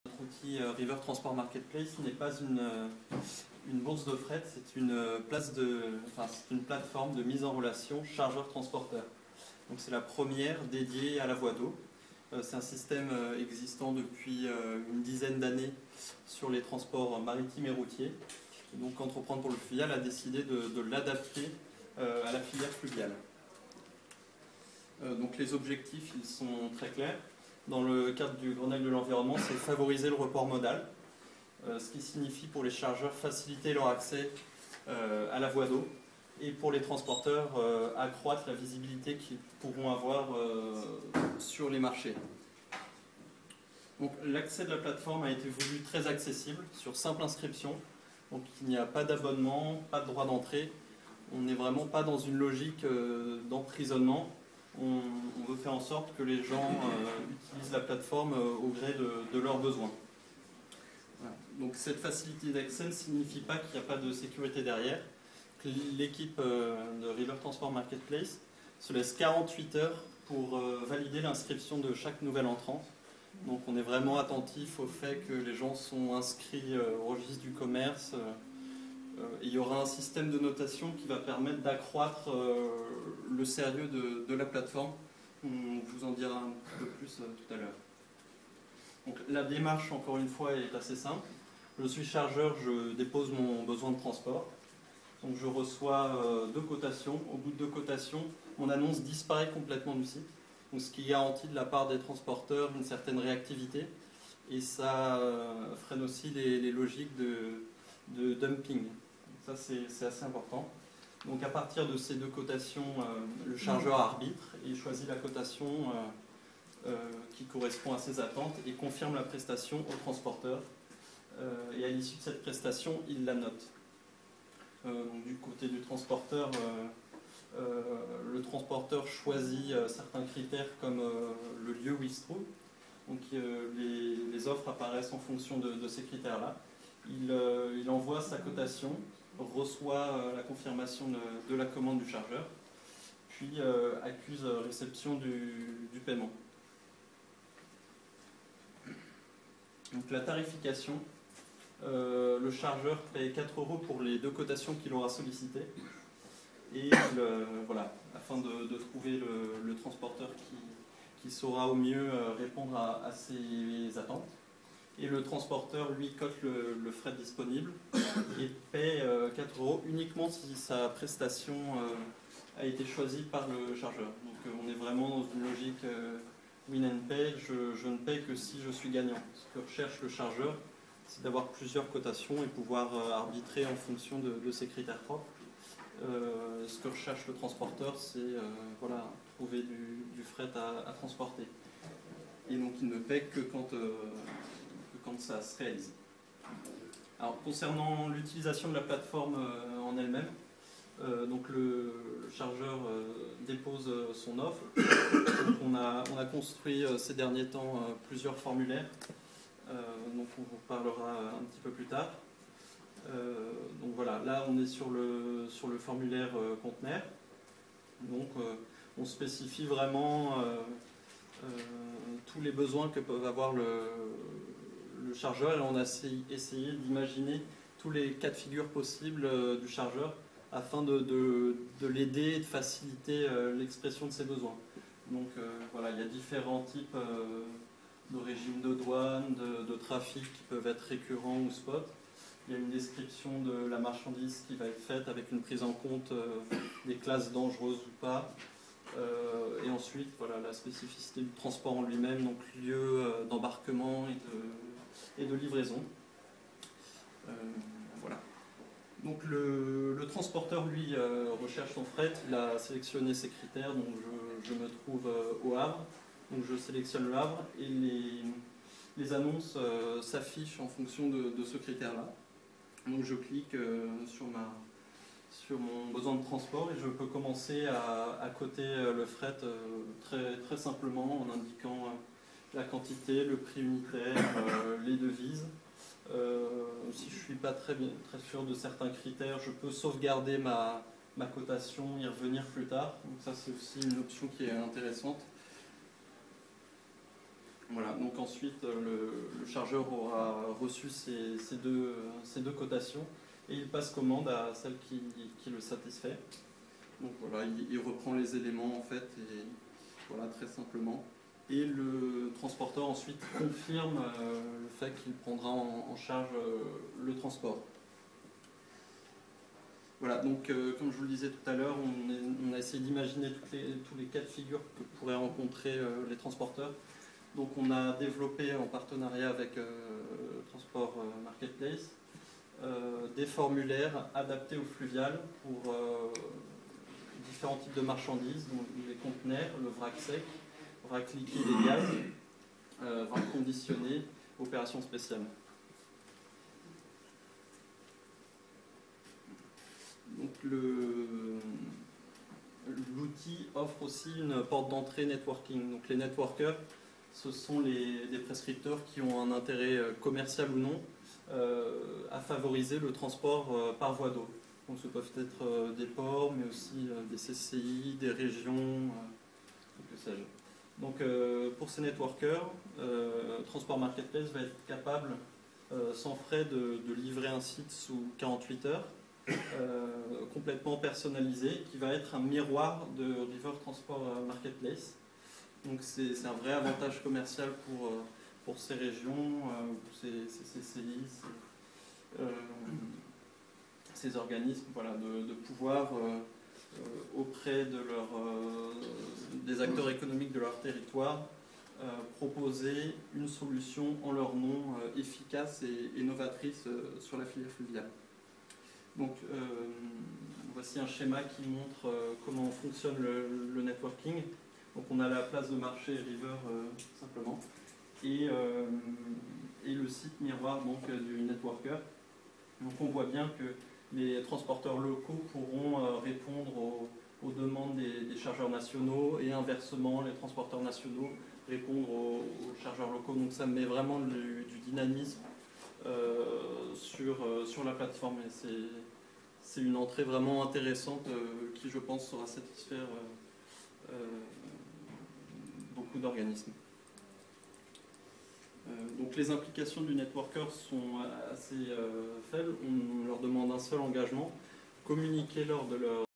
Notre outil River Transport Marketplace n'est pas une bourse de fret, c'est une plateforme de mise en relation chargeur-transporteur. Donc c'est la première dédiée à la voie d'eau. C'est un système existant depuis une dizaine d'années sur les transports maritimes et routiers. Et donc Entreprendre pour le fluvial a décidé de l'adapter à la filière fluviale. Donc les objectifs, ils sont très clairs. Dans le cadre du Grenelle de l'environnement, c'est favoriser le report modal, ce qui signifie pour les chargeurs faciliter leur accès à la voie d'eau et pour les transporteurs accroître la visibilité qu'ils pourront avoir sur les marchés. Donc l'accès de la plateforme a été voulu très accessible, sur simple inscription. Donc il n'y a pas d'abonnement, pas de droit d'entrée. On n'est vraiment pas dans une logique d'emprisonnement. On veut faire en sorte que les gens utilisent la plateforme au gré de leurs besoins. Voilà. Donc cette facilité d'accès ne signifie pas qu'il n'y a pas de sécurité derrière. L'équipe de River Transport Marketplace se laisse 48 heures pour valider l'inscription de chaque nouvel entrant. Donc on est vraiment attentif au fait que les gens sont inscrits au registre du commerce. Il y aura un système de notation qui va permettre d'accroître le sérieux de la plateforme. On vous en dira un peu plus tout à l'heure. Donc la démarche, encore une fois, est assez simple. Je suis chargeur, je dépose mon besoin de transport. Donc je reçois 2 cotations. Au bout de 2 cotations, mon annonce disparaît complètement du site. Donc, ce qui garantit de la part des transporteurs une certaine réactivité. Et ça freine aussi les logiques de dumping. Ça, c'est assez important. Donc à partir de ces 2 cotations, le chargeur arbitre et choisit la cotation qui correspond à ses attentes et confirme la prestation au transporteur. Et à l'issue de cette prestation, il la note. Donc, du côté du transporteur, le transporteur choisit certains critères comme le lieu où il se trouve. Donc les offres apparaissent en fonction de ces critères-là. Il envoie sa cotation, reçoit la confirmation de la commande du chargeur, puis accuse réception du paiement. Donc la tarification, le chargeur paie 4 € pour les 2 cotations qu'il aura sollicitées. Et voilà, afin de trouver le transporteur qui saura au mieux répondre à ses attentes. Et le transporteur, lui, cote le fret disponible et paie 4 € uniquement si sa prestation a été choisie par le chargeur. Donc on est vraiment dans une logique win and pay, je ne paie que si je suis gagnant. Ce que recherche le chargeur, c'est d'avoir plusieurs cotations et pouvoir arbitrer en fonction de ses critères propres. Ce que recherche le transporteur, c'est voilà, trouver du fret à transporter. Et donc il ne paie que quand ça se réalise. Alors concernant l'utilisation de la plateforme en elle-même, donc le chargeur dépose son offre. Donc on a construit ces derniers temps plusieurs formulaires, donc on vous parlera un petit peu plus tard. Donc voilà, là on est sur le formulaire conteneur. Donc on spécifie vraiment tous les besoins que peuvent avoir le chargeur et on a essayé d'imaginer tous les cas de figure possibles du chargeur afin de l'aider et de faciliter l'expression de ses besoins. Donc voilà, il y a différents types de régimes de douane, de trafic qui peuvent être récurrents ou spot. Il y a une description de la marchandise qui va être faite avec une prise en compte des classes dangereuses ou pas. Et ensuite, voilà, la spécificité du transport en lui-même, donc lieu d'embarquement et de livraison. Voilà. Donc le transporteur, lui, recherche son fret. Il a sélectionné ses critères, donc je me trouve au Havre. Donc je sélectionne le Havre et les annonces s'affichent en fonction de ce critère-là. Donc je clique sur mon besoin de transport et je peux commencer à coter le fret très simplement en indiquant la quantité, le prix unitaire, les devises. Si je ne suis pas très sûr de certains critères, je peux sauvegarder ma cotation, y revenir plus tard. Donc ça c'est aussi une option qui est intéressante. Voilà, donc ensuite le chargeur aura reçu ces deux cotations et il passe commande à celle qui le satisfait. Donc voilà, il reprend les éléments en fait, et voilà, très simplement. Et le transporteur ensuite confirme le fait qu'il prendra en charge le transport. Voilà, donc comme je vous le disais tout à l'heure, on a essayé d'imaginer tous les cas de figure que pourraient rencontrer les transporteurs. Donc on a développé en partenariat avec Transport Marketplace des formulaires adaptés au fluvial pour différents types de marchandises, donc les conteneurs, le vrac sec, vrac liquide et gaz, vrac conditionné, opération spéciale. Donc l'outil offre aussi une porte d'entrée networking. Donc les networkers, ce sont des prescripteurs qui ont un intérêt commercial ou non à favoriser le transport par voie d'eau. Donc ce peuvent être des ports, mais aussi des CCI, des régions, que sais-je. Donc pour ces networkers, Transport Marketplace va être capable, sans frais, de livrer un site sous 48 heures, complètement personnalisé, qui va être un miroir de River Transport Marketplace. Donc c'est un vrai avantage commercial pour ces régions, pour ces CCI, ces organismes, voilà, de pouvoir auprès des acteurs économiques de leur territoire proposer une solution en leur nom efficace et novatrice sur la filière fluviale. Donc voici un schéma qui montre comment fonctionne le networking. Donc on a la place de marché River simplement et le site miroir donc, du networker. Donc on voit bien que les transporteurs locaux pourront répondre aux demandes des chargeurs nationaux et inversement les transporteurs nationaux répondre aux chargeurs locaux. Donc ça met vraiment du dynamisme sur la plateforme et c'est une entrée vraiment intéressante qui je pense saura satisfaire beaucoup d'organismes. Donc les implications du networker sont assez faibles, on leur demande un seul engagement, communiquer lors de leur